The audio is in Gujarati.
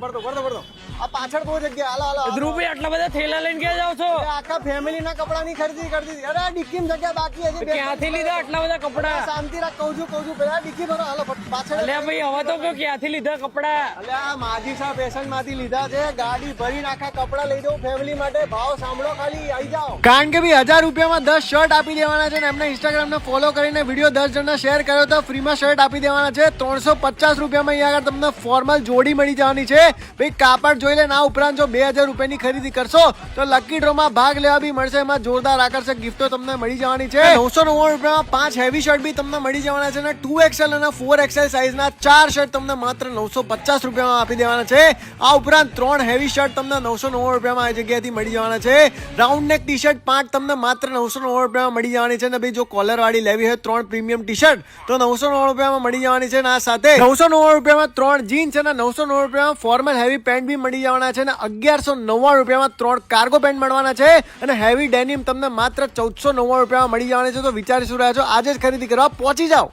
ભર દો આ પાછળ બહુ જગ્યા હાલો હાલો ધ્રુવભાઈ આટલા બધા થેલા લઈને ક્યાં જાવ છો? આખા ફેમિલી ના કપડા ની ખરીદી કરી દીધી. અરે ડિક્કી જગ્યા બાકી હજી ક્યાંથી લીધા આટલા બધા કપડા? શાંતિ રાખ, કહું છું પેલા ડિક્કી ભરો હાલો પાછળ. અલ્યા ભાઈ હવે તો કહો ક્યાંથી લીધા કપડા? અલે આ માજી સાહેબ ફેશન માંથી લીધા છે. ગાડી ભરીને આખા કપડા લઈ દઉં ફેમિલી માટે. ભાવ સાંભળો ખાલી, આવી જાઓ. કારણ કે ભાઈ 1000 રૂપિયામાં 10 શર્ટ આપી દેવાના છે ને એમને ઇન્સ્ટાગ્રામ ને ફોલો કરીને વિડીયો 10 જણને શેર કર્યો તો ફ્રીમાં શર્ટ આપી દેવાના છે. 350 રૂપિયામાં અહીંયા આગળ તમને ફોર્મલ જોડી મળી જવાની છે. ભાઈ કાપડ જોઈ લે. આ ઉપરાંત જો 2000 રૂપિયાની ખરીદી કરશો તો લકી ડ્રોમાં ભાગ લેવા બી મળશે. એમાં જોરદાર આકર્ષક ગિફ્ટો તમને મળી જવાની છે. 999 રૂપિયામાં 5 હેવી શર્ટ બી તમને મળી જવાના છે અને 2XL અને 4XL સાઈઝના 4 શર્ટ તમને માત્ર 950 રૂપિયામાં આપી દેવાના છે. આ ઉપરાંત 3 હેવી શર્ટ તમને 999 રૂપિયામાં આ જગ્યાએથી મળી જવાના છે. રાઉન્ડ નેક ટી શર્ટ 5 તમને માત્ર 999 રૂપિયામાં મળી જવાની છે. અને ભાઈ જો કોલર વાળી લેવી હોય 3 પ્રીમિયમ ટી શર્ટ તો 999 રૂપિયામાં મળી જવાની છે. અને આ સાથે 999 રૂપિયામાં 3 જીન્સ અને 999 રૂપિયામાં ફોર્મલ હેવી પેન્ટ બી મળી જવાના છે. અને 1199 રૂપિયામાં 3 કાર્ગો પેન્ટ મળવાના છે. અને હેવી ડેનિમ તમને માત્ર 1499 રૂપિયામાં મળી જવાની છે. તો વિચારી શું રહ્યા છો? આજે જ ખરીદી કરવા પહોંચી જાઓ.